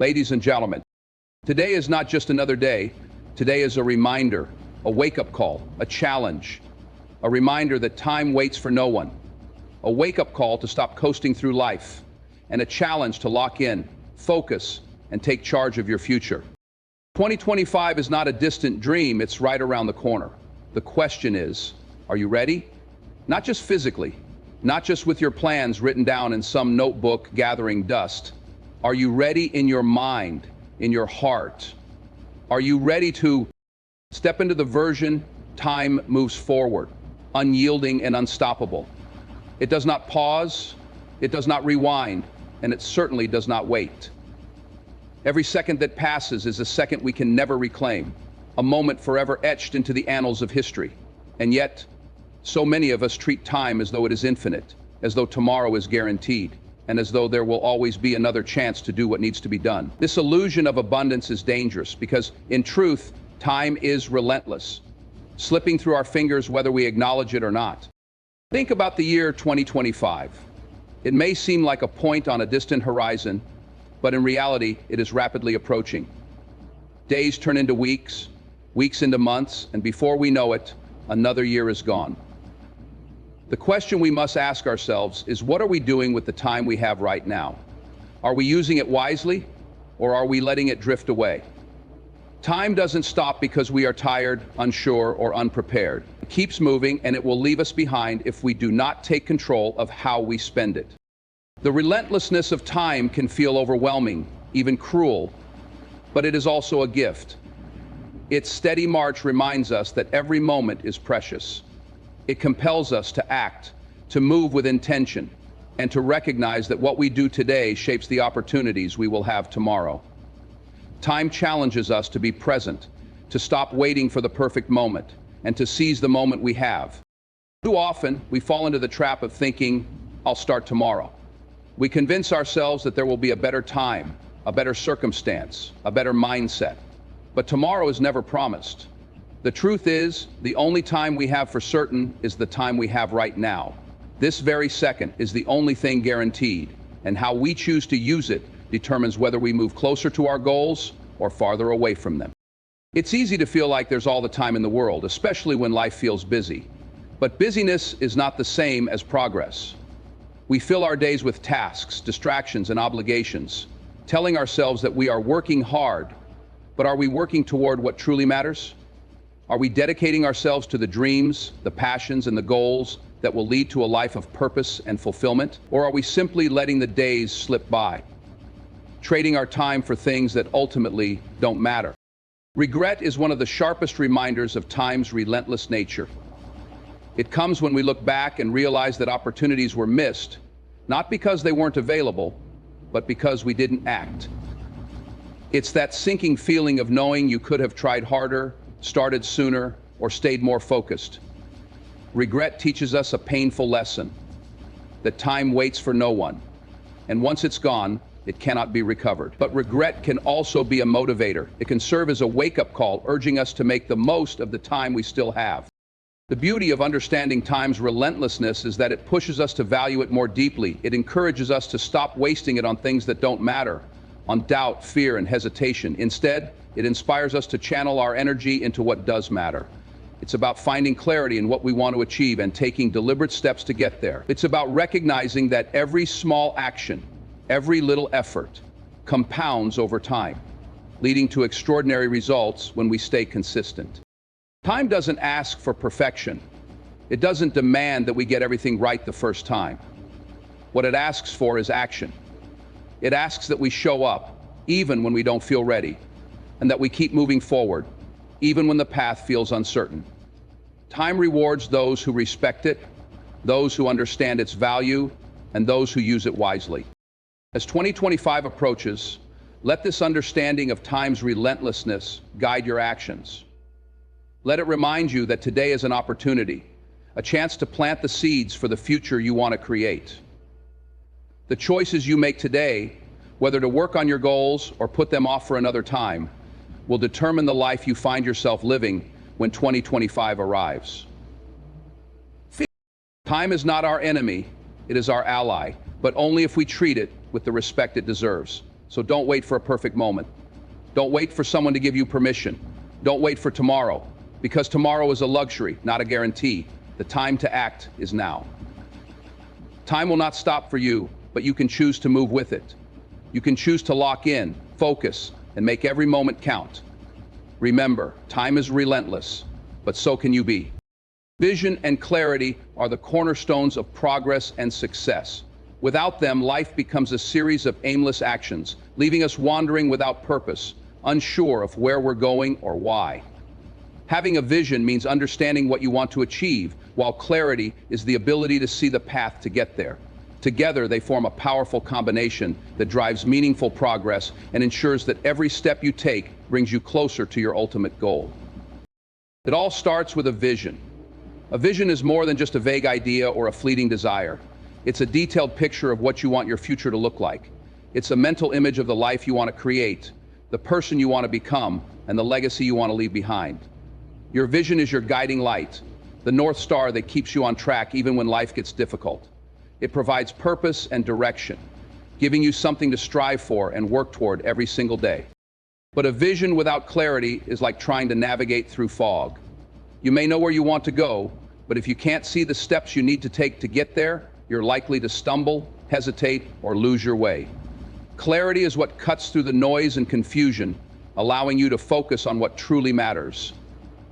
Ladies and gentlemen, today is not just another day. Today is a reminder, a wake-up call, a challenge, a reminder that time waits for no one, a wake-up call to stop coasting through life, and a challenge to lock in, focus, and take charge of your future. 2025 is not a distant dream, it's right around the corner. The question is, are you ready? Not just physically, not just with your plans written down in some notebook gathering dust. Are you ready in your mind, in your heart? Are you ready to step into the version time moves forward, unyielding and unstoppable? It does not pause, it does not rewind, and it certainly does not wait. Every second that passes is a second we can never reclaim, a moment forever etched into the annals of history. And yet, so many of us treat time as though it is infinite, as though tomorrow is guaranteed, and as though there will always be another chance to do what needs to be done. This illusion of abundance is dangerous because, in truth, time is relentless, slipping through our fingers whether we acknowledge it or not. Think about the year 2025. It may seem like a point on a distant horizon, but in reality, it is rapidly approaching. Days turn into weeks, weeks into months, and before we know it, another year is gone. The question we must ask ourselves is, what are we doing with the time we have right now? Are we using it wisely, or are we letting it drift away? Time doesn't stop because we are tired, unsure, or unprepared. It keeps moving, and it will leave us behind if we do not take control of how we spend it. The relentlessness of time can feel overwhelming, even cruel, but it is also a gift. Its steady march reminds us that every moment is precious. It compels us to act, to move with intention, and to recognize that what we do today shapes the opportunities we will have tomorrow. Time challenges us to be present, to stop waiting for the perfect moment, and to seize the moment we have. Too often, we fall into the trap of thinking, "I'll start tomorrow." We convince ourselves that there will be a better time, a better circumstance, a better mindset. But tomorrow is never promised. The truth is, the only time we have for certain is the time we have right now. This very second is the only thing guaranteed, and how we choose to use it determines whether we move closer to our goals or farther away from them. It's easy to feel like there's all the time in the world, especially when life feels busy. But busyness is not the same as progress. We fill our days with tasks, distractions, and obligations, telling ourselves that we are working hard. But are we working toward what truly matters? Are we dedicating ourselves to the dreams, the passions, and the goals that will lead to a life of purpose and fulfillment? Or are we simply letting the days slip by, trading our time for things that ultimately don't matter? Regret is one of the sharpest reminders of time's relentless nature. It comes when we look back and realize that opportunities were missed, not because they weren't available, but because we didn't act. It's that sinking feeling of knowing you could have tried harder, started sooner, or stayed more focused. Regret teaches us a painful lesson, that time waits for no one, and once it's gone, it cannot be recovered. But regret can also be a motivator. It can serve as a wake-up call, urging us to make the most of the time we still have. The beauty of understanding time's relentlessness is that it pushes us to value it more deeply. It encourages us to stop wasting it on things that don't matter, on doubt, fear, and hesitation. Instead, it inspires us to channel our energy into what does matter. It's about finding clarity in what we want to achieve and taking deliberate steps to get there. It's about recognizing that every small action, every little effort, compounds over time, leading to extraordinary results when we stay consistent. Time doesn't ask for perfection. It doesn't demand that we get everything right the first time. What it asks for is action. It asks that we show up, even when we don't feel ready, and that we keep moving forward, even when the path feels uncertain. Time rewards those who respect it, those who understand its value, and those who use it wisely. As 2025 approaches, let this understanding of time's relentlessness guide your actions. Let it remind you that today is an opportunity, a chance to plant the seeds for the future you want to create. The choices you make today, whether to work on your goals or put them off for another time, will determine the life you find yourself living when 2025 arrives. Time is not our enemy, it is our ally, but only if we treat it with the respect it deserves. So don't wait for a perfect moment. Don't wait for someone to give you permission. Don't wait for tomorrow, because tomorrow is a luxury, not a guarantee. The time to act is now. Time will not stop for you, but you can choose to move with it. You can choose to lock in, focus, and make every moment count. Remember, time is relentless, but so can you be. Vision and clarity are the cornerstones of progress and success. Without them, life becomes a series of aimless actions, leaving us wandering without purpose, unsure of where we're going or why. Having a vision means understanding what you want to achieve, while clarity is the ability to see the path to get there. Together, they form a powerful combination that drives meaningful progress and ensures that every step you take brings you closer to your ultimate goal. It all starts with a vision. A vision is more than just a vague idea or a fleeting desire. It's a detailed picture of what you want your future to look like. It's a mental image of the life you want to create, the person you want to become, and the legacy you want to leave behind. Your vision is your guiding light, the North Star that keeps you on track even when life gets difficult. It provides purpose and direction, giving you something to strive for and work toward every single day. But a vision without clarity is like trying to navigate through fog. You may know where you want to go, but if you can't see the steps you need to take to get there, you're likely to stumble, hesitate, or lose your way. Clarity is what cuts through the noise and confusion, allowing you to focus on what truly matters.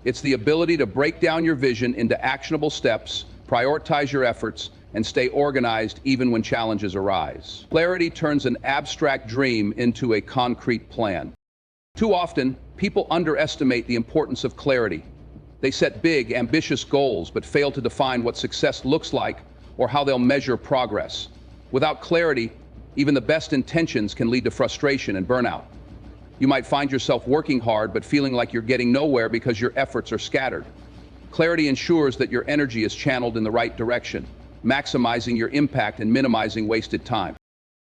It's the ability to break down your vision into actionable steps, prioritize your efforts, and stay organized even when challenges arise. Clarity turns an abstract dream into a concrete plan. Too often, people underestimate the importance of clarity. They set big, ambitious goals, but fail to define what success looks like or how they'll measure progress. Without clarity, even the best intentions can lead to frustration and burnout. You might find yourself working hard but feeling like you're getting nowhere because your efforts are scattered. Clarity ensures that your energy is channeled in the right direction, maximizing your impact and minimizing wasted time.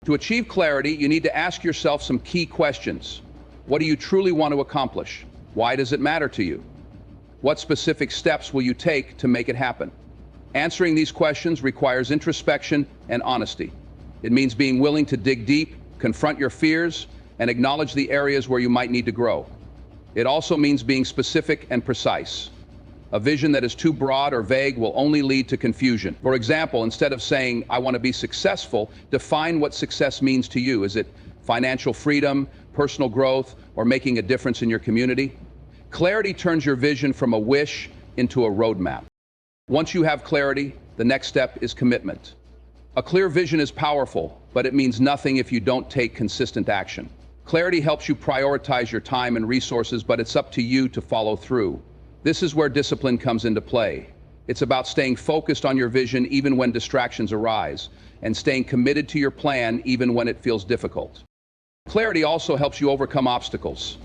To achieve clarity, you need to ask yourself some key questions. What do you truly want to accomplish? Why does it matter to you? What specific steps will you take to make it happen? Answering these questions requires introspection and honesty. It means being willing to dig deep, confront your fears, and acknowledge the areas where you might need to grow. It also means being specific and precise. A vision that is too broad or vague will only lead to confusion. For example, instead of saying, "I want to be successful," define what success means to you. Is it financial freedom, personal growth, or making a difference in your community? Clarity turns your vision from a wish into a roadmap. Once you have clarity, the next step is commitment. A clear vision is powerful, but it means nothing if you don't take consistent action. Clarity helps you prioritize your time and resources, but it's up to you to follow through. This is where discipline comes into play. It's about staying focused on your vision even when distractions arise, and staying committed to your plan even when it feels difficult. Clarity also helps you overcome obstacles.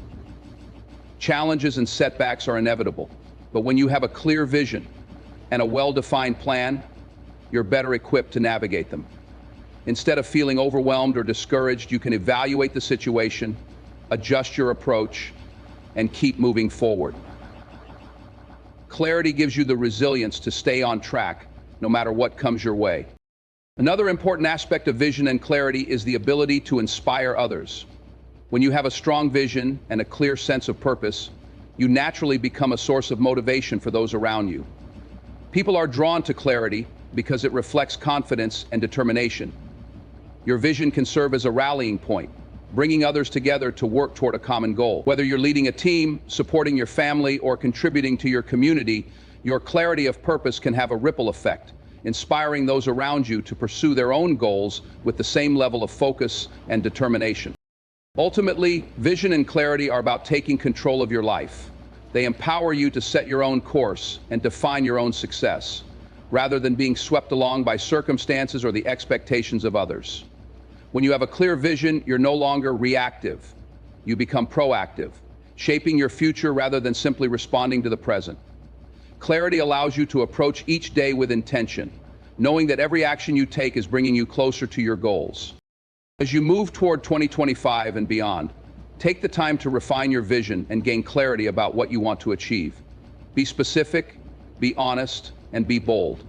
Challenges and setbacks are inevitable, but when you have a clear vision and a well-defined plan, you're better equipped to navigate them. Instead of feeling overwhelmed or discouraged, you can evaluate the situation, adjust your approach, and keep moving forward. Clarity gives you the resilience to stay on track, no matter what comes your way. Another important aspect of vision and clarity is the ability to inspire others. When you have a strong vision and a clear sense of purpose, you naturally become a source of motivation for those around you. People are drawn to clarity because it reflects confidence and determination. Your vision can serve as a rallying point, bringing others together to work toward a common goal. Whether you're leading a team, supporting your family, or contributing to your community, your clarity of purpose can have a ripple effect, inspiring those around you to pursue their own goals with the same level of focus and determination. Ultimately, vision and clarity are about taking control of your life. They empower you to set your own course and define your own success, rather than being swept along by circumstances or the expectations of others. When you have a clear vision, you're no longer reactive. You become proactive, shaping your future rather than simply responding to the present. Clarity allows you to approach each day with intention, knowing that every action you take is bringing you closer to your goals. As you move toward 2025 and beyond, take the time to refine your vision and gain clarity about what you want to achieve. Be specific, be honest, and be bold.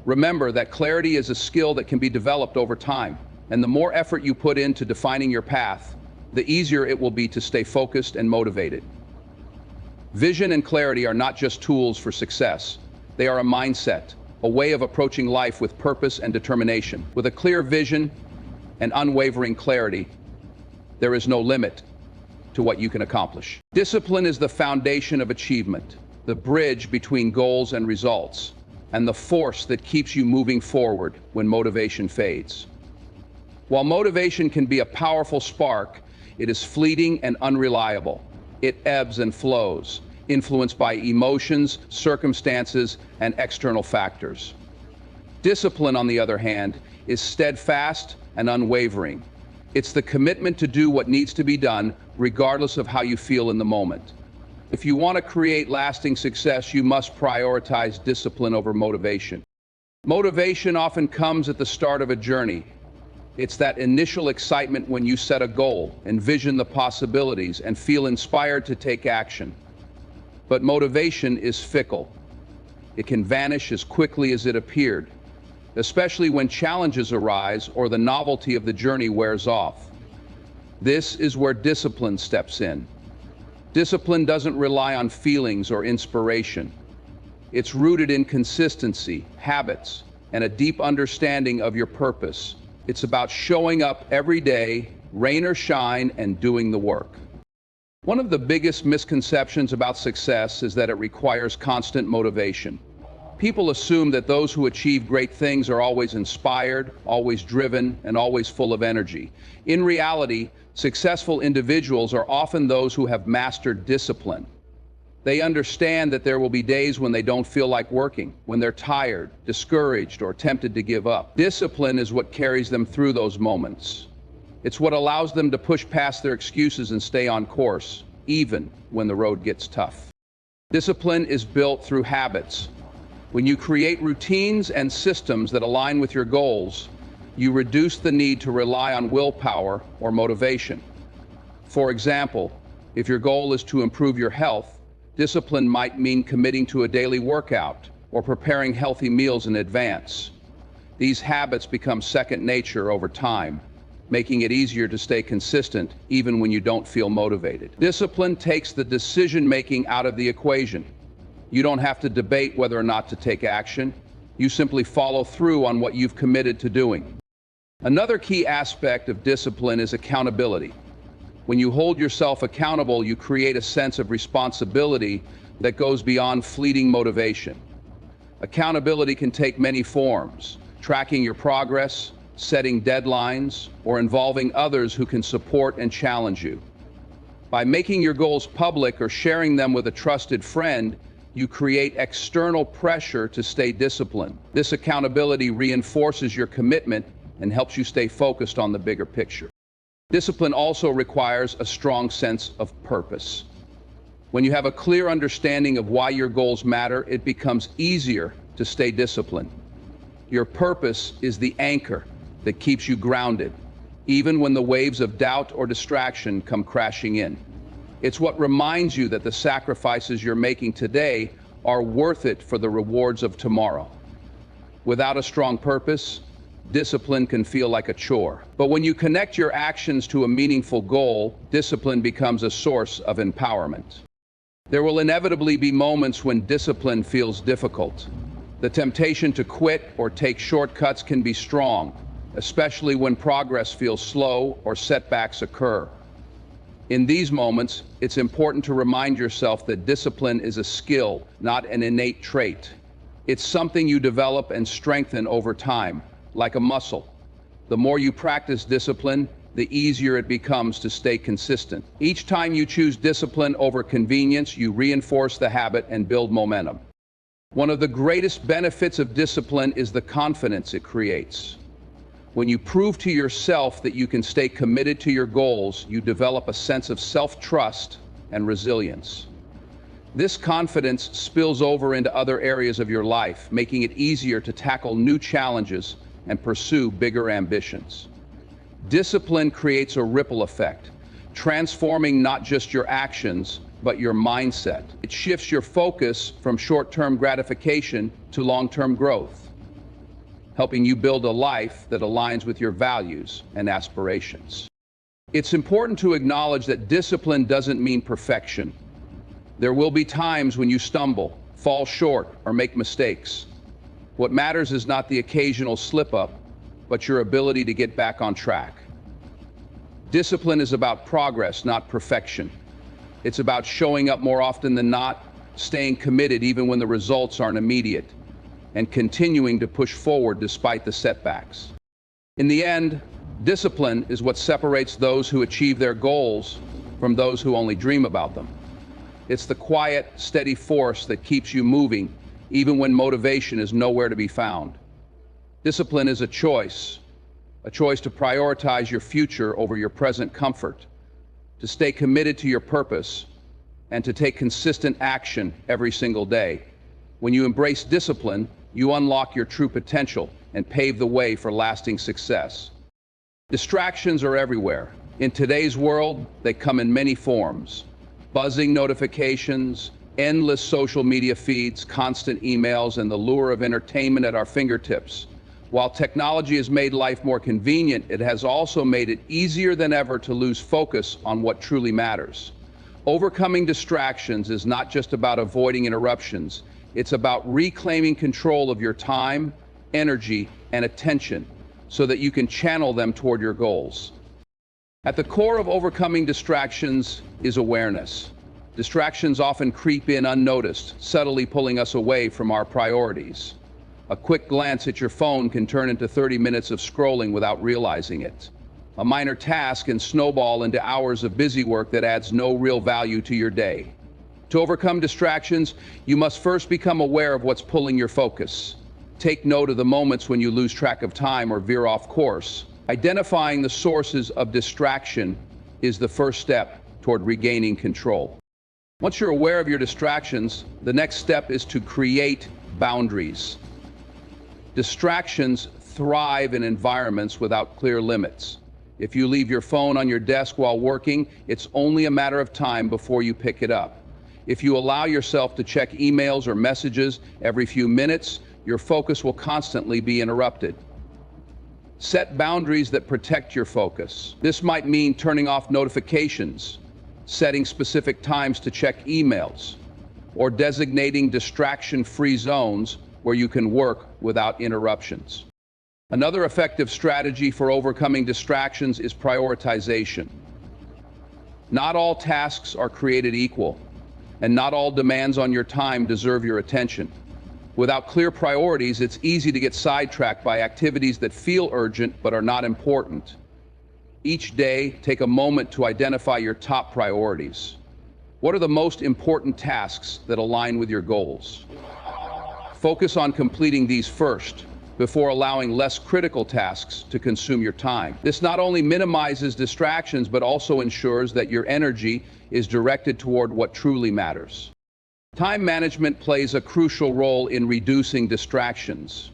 Remember that clarity is a skill that can be developed over time. And the more effort you put into defining your path, the easier it will be to stay focused and motivated. Vision and clarity are not just tools for success. They are a mindset, a way of approaching life with purpose and determination. With a clear vision and unwavering clarity, there is no limit to what you can accomplish. Discipline is the foundation of achievement, the bridge between goals and results, and the force that keeps you moving forward when motivation fades. While motivation can be a powerful spark, it is fleeting and unreliable. It ebbs and flows, influenced by emotions, circumstances, and external factors. Discipline, on the other hand, is steadfast and unwavering. It's the commitment to do what needs to be done, regardless of how you feel in the moment. If you want to create lasting success, you must prioritize discipline over motivation. Motivation often comes at the start of a journey. It's that initial excitement when you set a goal, envision the possibilities, and feel inspired to take action. But motivation is fickle. It can vanish as quickly as it appeared, especially when challenges arise or the novelty of the journey wears off. This is where discipline steps in. Discipline doesn't rely on feelings or inspiration. It's rooted in consistency, habits, and a deep understanding of your purpose. It's about showing up every day, rain or shine, and doing the work. One of the biggest misconceptions about success is that it requires constant motivation. People assume that those who achieve great things are always inspired, always driven, and always full of energy. In reality, successful individuals are often those who have mastered discipline. They understand that there will be days when they don't feel like working, when they're tired, discouraged, or tempted to give up. Discipline is what carries them through those moments. It's what allows them to push past their excuses and stay on course, even when the road gets tough. Discipline is built through habits. When you create routines and systems that align with your goals, you reduce the need to rely on willpower or motivation. For example, if your goal is to improve your health, discipline might mean committing to a daily workout or preparing healthy meals in advance. These habits become second nature over time, making it easier to stay consistent even when you don't feel motivated. Discipline takes the decision-making out of the equation. You don't have to debate whether or not to take action. You simply follow through on what you've committed to doing. Another key aspect of discipline is accountability. When you hold yourself accountable, you create a sense of responsibility that goes beyond fleeting motivation. Accountability can take many forms: tracking your progress, setting deadlines, or involving others who can support and challenge you. By making your goals public or sharing them with a trusted friend, you create external pressure to stay disciplined. This accountability reinforces your commitment and helps you stay focused on the bigger picture. Discipline also requires a strong sense of purpose. When you have a clear understanding of why your goals matter, it becomes easier to stay disciplined. Your purpose is the anchor that keeps you grounded, even when the waves of doubt or distraction come crashing in. It's what reminds you that the sacrifices you're making today are worth it for the rewards of tomorrow. Without a strong purpose, discipline can feel like a chore. But when you connect your actions to a meaningful goal, discipline becomes a source of empowerment. There will inevitably be moments when discipline feels difficult. The temptation to quit or take shortcuts can be strong, especially when progress feels slow or setbacks occur. In these moments, it's important to remind yourself that discipline is a skill, not an innate trait. It's something you develop and strengthen over time, like a muscle. The more you practice discipline, the easier it becomes to stay consistent. Each time you choose discipline over convenience, you reinforce the habit and build momentum. One of the greatest benefits of discipline is the confidence it creates. When you prove to yourself that you can stay committed to your goals, you develop a sense of self-trust and resilience. This confidence spills over into other areas of your life, making it easier to tackle new challenges and pursue bigger ambitions. Discipline creates a ripple effect, transforming not just your actions, but your mindset. It shifts your focus from short-term gratification to long-term growth. helping you build a life that aligns with your values and aspirations. It's important to acknowledge that discipline doesn't mean perfection. There will be times when you stumble, fall short, or make mistakes. What matters is not the occasional slip-up, but your ability to get back on track. Discipline is about progress, not perfection. It's about showing up more often than not, staying committed even when the results aren't immediate, and continuing to push forward despite the setbacks. In the end, discipline is what separates those who achieve their goals from those who only dream about them. It's the quiet, steady force that keeps you moving even when motivation is nowhere to be found. Discipline is a choice to prioritize your future over your present comfort, to stay committed to your purpose, and to take consistent action every single day. When you embrace discipline, you unlock your true potential and pave the way for lasting success. Distractions are everywhere. In today's world, they come in many forms. Buzzing notifications, endless social media feeds, constant emails, and the lure of entertainment at our fingertips. While technology has made life more convenient, it has also made it easier than ever to lose focus on what truly matters. Overcoming distractions is not just about avoiding interruptions. It's about reclaiming control of your time, energy, and attention so that you can channel them toward your goals. At the core of overcoming distractions is awareness. Distractions often creep in unnoticed, subtly pulling us away from our priorities. A quick glance at your phone can turn into 30 minutes of scrolling without realizing it. A minor task can snowball into hours of busy work that adds no real value to your day. To overcome distractions, you must first become aware of what's pulling your focus. Take note of the moments when you lose track of time or veer off course. Identifying the sources of distraction is the first step toward regaining control. Once you're aware of your distractions, the next step is to create boundaries. Distractions thrive in environments without clear limits. If you leave your phone on your desk while working, it's only a matter of time before you pick it up. If you allow yourself to check emails or messages every few minutes, your focus will constantly be interrupted. Set boundaries that protect your focus. This might mean turning off notifications, setting specific times to check emails, or designating distraction-free zones where you can work without interruptions. Another effective strategy for overcoming distractions is prioritization. Not all tasks are created equal, and not all demands on your time deserve your attention. Without clear priorities, it's easy to get sidetracked by activities that feel urgent but are not important. Each day, take a moment to identify your top priorities. What are the most important tasks that align with your goals? Focus on completing these first, before allowing less critical tasks to consume your time. This not only minimizes distractions, but also ensures that your energy is directed toward what truly matters. Time management plays a crucial role in reducing distractions.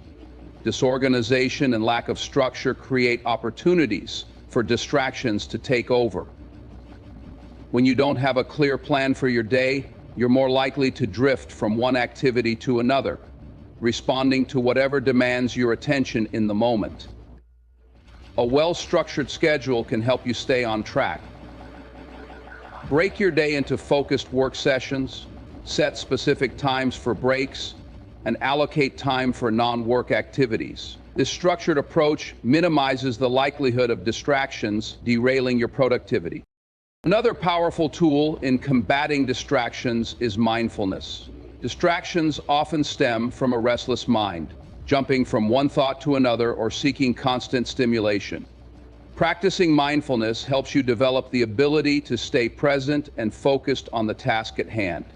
Disorganization and lack of structure create opportunities for distractions to take over. When you don't have a clear plan for your day, you're more likely to drift from one activity to another, responding to whatever demands your attention in the moment. A well-structured schedule can help you stay on track. Break your day into focused work sessions, set specific times for breaks, and allocate time for non-work activities. This structured approach minimizes the likelihood of distractions derailing your productivity. Another powerful tool in combating distractions is mindfulness. Distractions often stem from a restless mind, jumping from one thought to another or seeking constant stimulation. Practicing mindfulness helps you develop the ability to stay present and focused on the task at hand.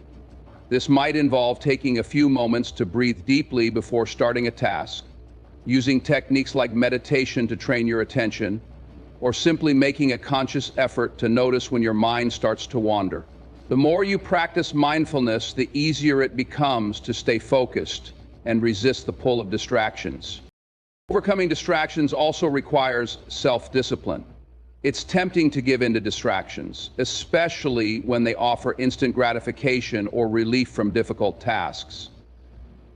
This might involve taking a few moments to breathe deeply before starting a task, using techniques like meditation to train your attention, or simply making a conscious effort to notice when your mind starts to wander. The more you practice mindfulness, the easier it becomes to stay focused and resist the pull of distractions. Overcoming distractions also requires self-discipline. It's tempting to give in to distractions, especially when they offer instant gratification or relief from difficult tasks.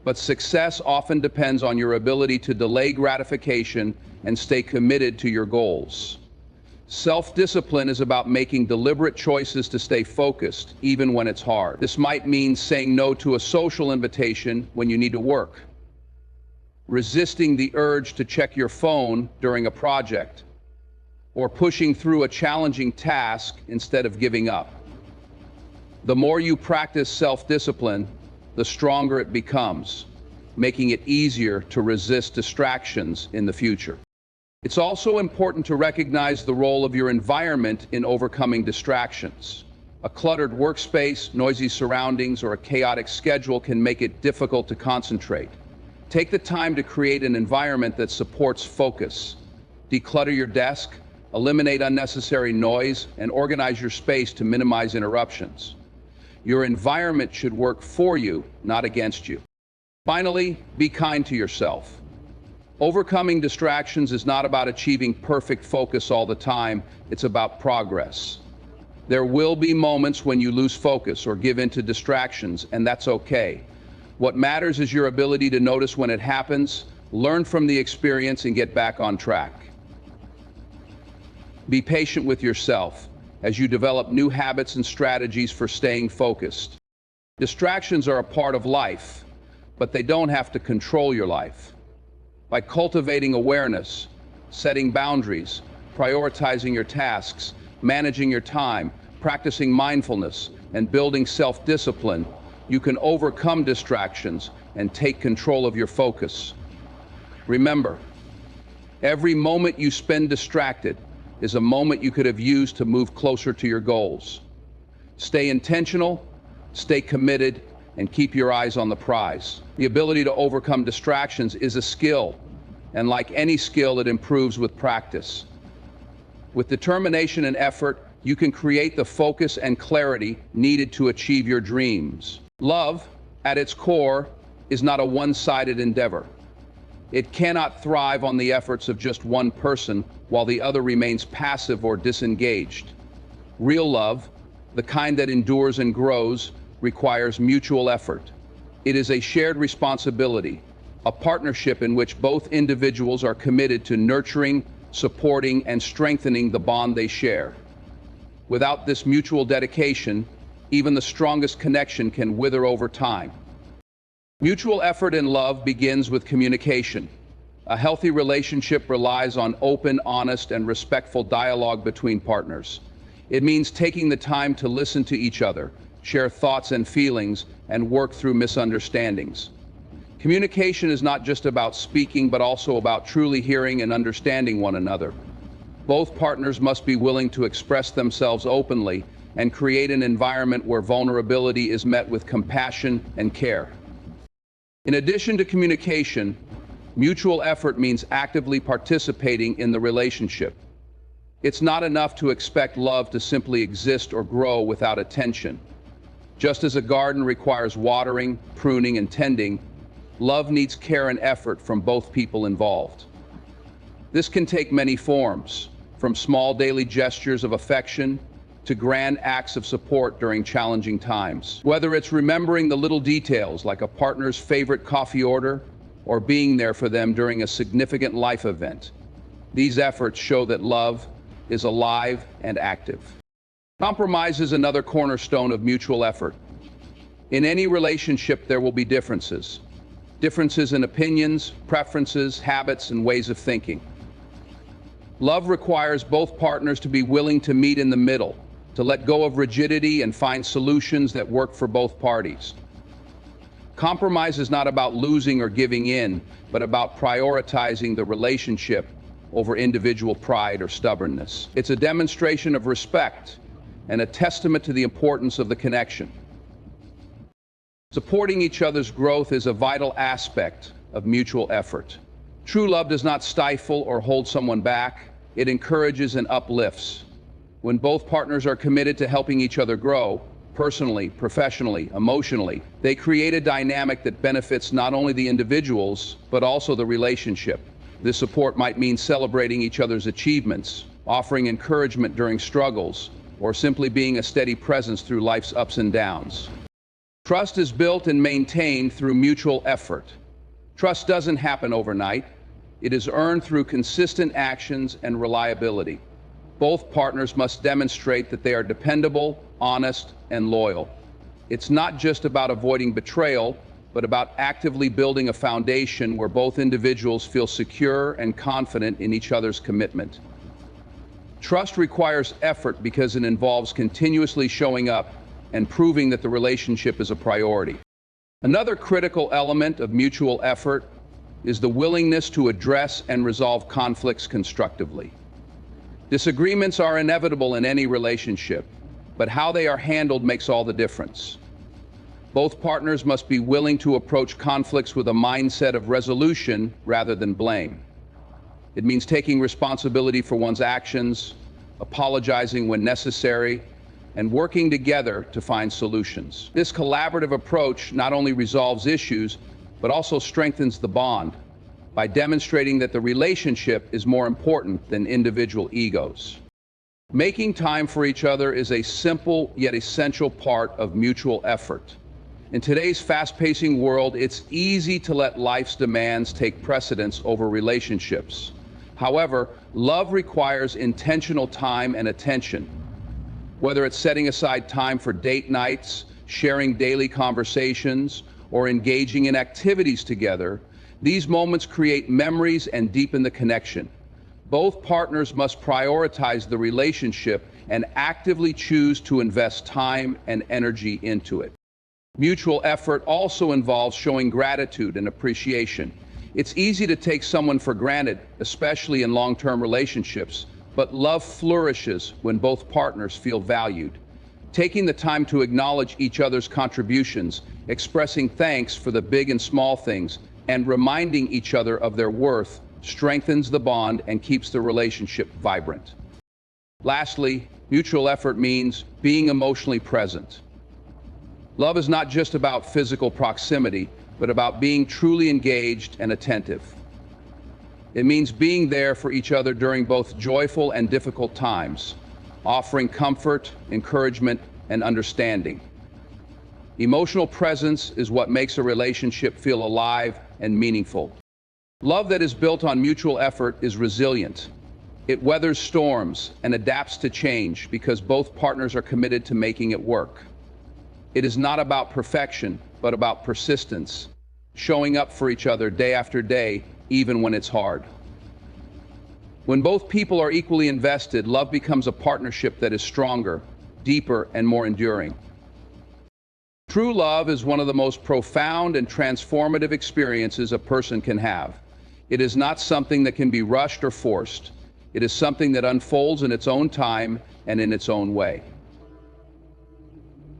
But success often depends on your ability to delay gratification and stay committed to your goals. Self-discipline is about making deliberate choices to stay focused, even when it's hard. This might mean saying no to a social invitation when you need to work, resisting the urge to check your phone during a project, or pushing through a challenging task instead of giving up. The more you practice self-discipline, the stronger it becomes, making it easier to resist distractions in the future. It's also important to recognize the role of your environment in overcoming distractions. A cluttered workspace, noisy surroundings, or a chaotic schedule can make it difficult to concentrate. Take the time to create an environment that supports focus. Declutter your desk, eliminate unnecessary noise, and organize your space to minimize interruptions. Your environment should work for you, not against you. Finally, be kind to yourself. Overcoming distractions is not about achieving perfect focus all the time, it's about progress. There will be moments when you lose focus or give in to distractions, and that's okay. What matters is your ability to notice when it happens, learn from the experience, and get back on track. Be patient with yourself as you develop new habits and strategies for staying focused. Distractions are a part of life, but they don't have to control your life. By cultivating awareness, setting boundaries, prioritizing your tasks, managing your time, practicing mindfulness, and building self-discipline, you can overcome distractions and take control of your focus. Remember, every moment you spend distracted is a moment you could have used to move closer to your goals. Stay intentional, stay committed, and keep your eyes on the prize. The ability to overcome distractions is a skill, and like any skill, it improves with practice. With determination and effort, you can create the focus and clarity needed to achieve your dreams. Love, at its core, is not a one-sided endeavor. It cannot thrive on the efforts of just one person while the other remains passive or disengaged. Real love, the kind that endures and grows, requires mutual effort. It is a shared responsibility, a partnership in which both individuals are committed to nurturing, supporting, and strengthening the bond they share. Without this mutual dedication, even the strongest connection can wither over time. Mutual effort in love begins with communication. A healthy relationship relies on open, honest, and respectful dialogue between partners. It means taking the time to listen to each other, share thoughts and feelings, and work through misunderstandings. Communication is not just about speaking, but also about truly hearing and understanding one another. Both partners must be willing to express themselves openly and create an environment where vulnerability is met with compassion and care. In addition to communication, mutual effort means actively participating in the relationship. It's not enough to expect love to simply exist or grow without attention. Just as a garden requires watering, pruning, and tending, love needs care and effort from both people involved. This can take many forms, from small daily gestures of affection to grand acts of support during challenging times. Whether it's remembering the little details like a partner's favorite coffee order or being there for them during a significant life event, these efforts show that love is alive and active. Compromise is another cornerstone of mutual effort. In any relationship, there will be differences. Differences in opinions, preferences, habits, and ways of thinking. Love requires both partners to be willing to meet in the middle, to let go of rigidity and find solutions that work for both parties. Compromise is not about losing or giving in, but about prioritizing the relationship over individual pride or stubbornness. It's a demonstration of respect and a testament to the importance of the connection. Supporting each other's growth is a vital aspect of mutual effort. True love does not stifle or hold someone back. It encourages and uplifts. When both partners are committed to helping each other grow, personally, professionally, emotionally, they create a dynamic that benefits not only the individuals, but also the relationship. This support might mean celebrating each other's achievements, offering encouragement during struggles, or simply being a steady presence through life's ups and downs. Trust is built and maintained through mutual effort. Trust doesn't happen overnight. It is earned through consistent actions and reliability. Both partners must demonstrate that they are dependable, honest, and loyal. It's not just about avoiding betrayal, but about actively building a foundation where both individuals feel secure and confident in each other's commitment. Trust requires effort because it involves continuously showing up and proving that the relationship is a priority. Another critical element of mutual effort is the willingness to address and resolve conflicts constructively. Disagreements are inevitable in any relationship, but how they are handled makes all the difference. Both partners must be willing to approach conflicts with a mindset of resolution rather than blame. It means taking responsibility for one's actions, apologizing when necessary, and working together to find solutions. This collaborative approach not only resolves issues, but also strengthens the bond by demonstrating that the relationship is more important than individual egos. Making time for each other is a simple yet essential part of mutual effort. In today's fast-paced world, it's easy to let life's demands take precedence over relationships. However, love requires intentional time and attention. Whether it's setting aside time for date nights, sharing daily conversations, or engaging in activities together, these moments create memories and deepen the connection. Both partners must prioritize the relationship and actively choose to invest time and energy into it. Mutual effort also involves showing gratitude and appreciation. It's easy to take someone for granted, especially in long-term relationships, but love flourishes when both partners feel valued. Taking the time to acknowledge each other's contributions, expressing thanks for the big and small things, and reminding each other of their worth strengthens the bond and keeps the relationship vibrant. Lastly, mutual effort means being emotionally present. Love is not just about physical proximity, but about being truly engaged and attentive. It means being there for each other during both joyful and difficult times, offering comfort, encouragement, and understanding. Emotional presence is what makes a relationship feel alive and meaningful. Love that is built on mutual effort is resilient. It weathers storms and adapts to change because both partners are committed to making it work. It is not about perfection, but about persistence, showing up for each other day after day, even when it's hard. When both people are equally invested, love becomes a partnership that is stronger, deeper, and more enduring. True love is one of the most profound and transformative experiences a person can have. It is not something that can be rushed or forced. It is something that unfolds in its own time and in its own way.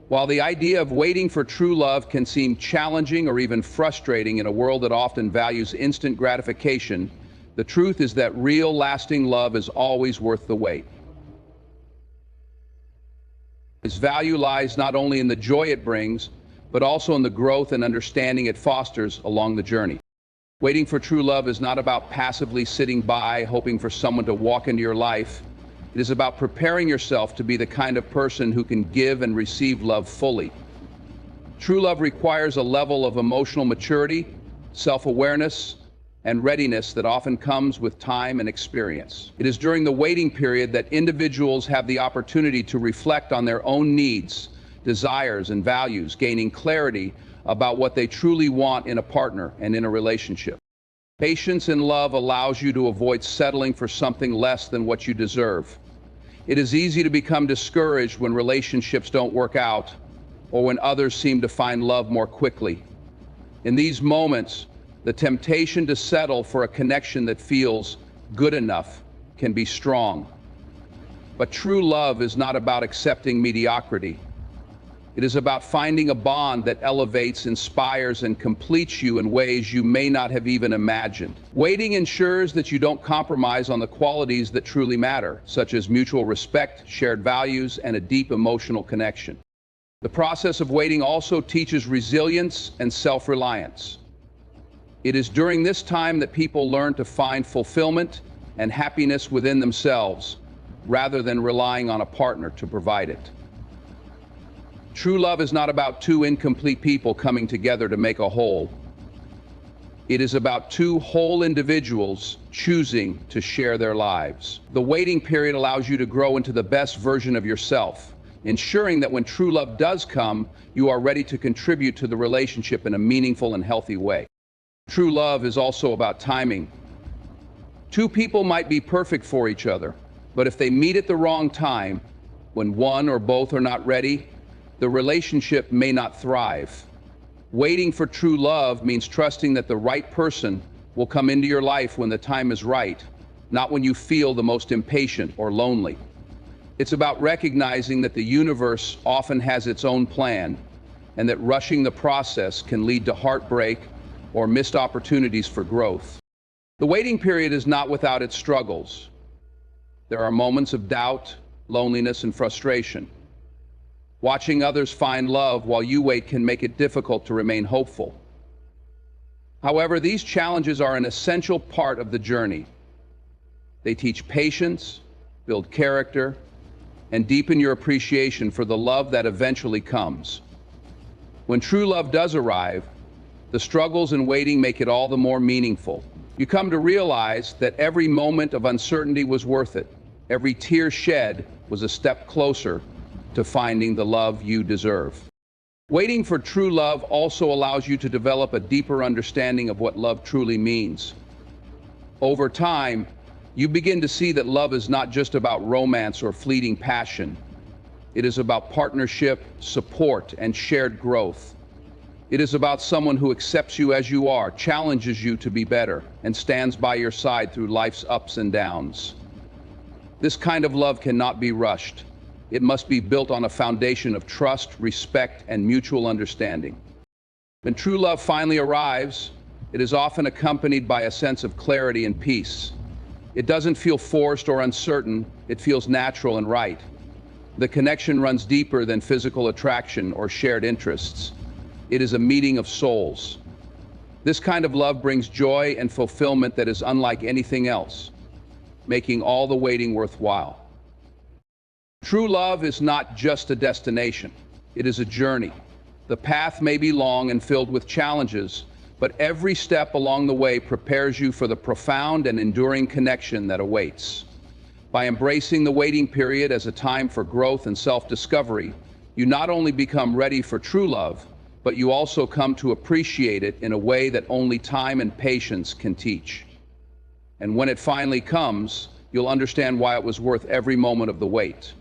While the idea of waiting for true love can seem challenging or even frustrating in a world that often values instant gratification, the truth is that real, lasting love is always worth the wait. Its value lies not only in the joy it brings, but also in the growth and understanding it fosters along the journey. Waiting for true love is not about passively sitting by, hoping for someone to walk into your life. It is about preparing yourself to be the kind of person who can give and receive love fully. True love requires a level of emotional maturity, self-awareness, and readiness that often comes with time and experience. It is during the waiting period that individuals have the opportunity to reflect on their own needs, desires, and values, gaining clarity about what they truly want in a partner and in a relationship. Patience in love allows you to avoid settling for something less than what you deserve. It is easy to become discouraged when relationships don't work out or when others seem to find love more quickly. In these moments, the temptation to settle for a connection that feels good enough can be strong. But true love is not about accepting mediocrity. It is about finding a bond that elevates, inspires, and completes you in ways you may not have even imagined. Waiting ensures that you don't compromise on the qualities that truly matter, such as mutual respect, shared values, and a deep emotional connection. The process of waiting also teaches resilience and self-reliance. It is during this time that people learn to find fulfillment and happiness within themselves, rather than relying on a partner to provide it. True love is not about two incomplete people coming together to make a whole. It is about two whole individuals choosing to share their lives. The waiting period allows you to grow into the best version of yourself, ensuring that when true love does come, you are ready to contribute to the relationship in a meaningful and healthy way. True love is also about timing. Two people might be perfect for each other, but if they meet at the wrong time, when one or both are not ready, the relationship may not thrive. Waiting for true love means trusting that the right person will come into your life when the time is right, not when you feel the most impatient or lonely. It's about recognizing that the universe often has its own plan, and that rushing the process can lead to heartbreak or missed opportunities for growth. The waiting period is not without its struggles. There are moments of doubt, loneliness, and frustration. Watching others find love while you wait can make it difficult to remain hopeful. However, these challenges are an essential part of the journey. They teach patience, build character, and deepen your appreciation for the love that eventually comes. When true love does arrive, the struggles and waiting make it all the more meaningful. You come to realize that every moment of uncertainty was worth it. Every tear shed was a step closer to finding the love you deserve. Waiting for true love also allows you to develop a deeper understanding of what love truly means. Over time, you begin to see that love is not just about romance or fleeting passion. It is about partnership, support, and shared growth. It is about someone who accepts you as you are, challenges you to be better, and stands by your side through life's ups and downs. This kind of love cannot be rushed. It must be built on a foundation of trust, respect, and mutual understanding. When true love finally arrives, it is often accompanied by a sense of clarity and peace. It doesn't feel forced or uncertain, it feels natural and right. The connection runs deeper than physical attraction or shared interests. It is a meeting of souls. This kind of love brings joy and fulfillment that is unlike anything else, making all the waiting worthwhile. True love is not just a destination, it is a journey. The path may be long and filled with challenges, but every step along the way prepares you for the profound and enduring connection that awaits. By embracing the waiting period as a time for growth and self-discovery, you not only become ready for true love, but you also come to appreciate it in a way that only time and patience can teach. And when it finally comes, you'll understand why it was worth every moment of the wait.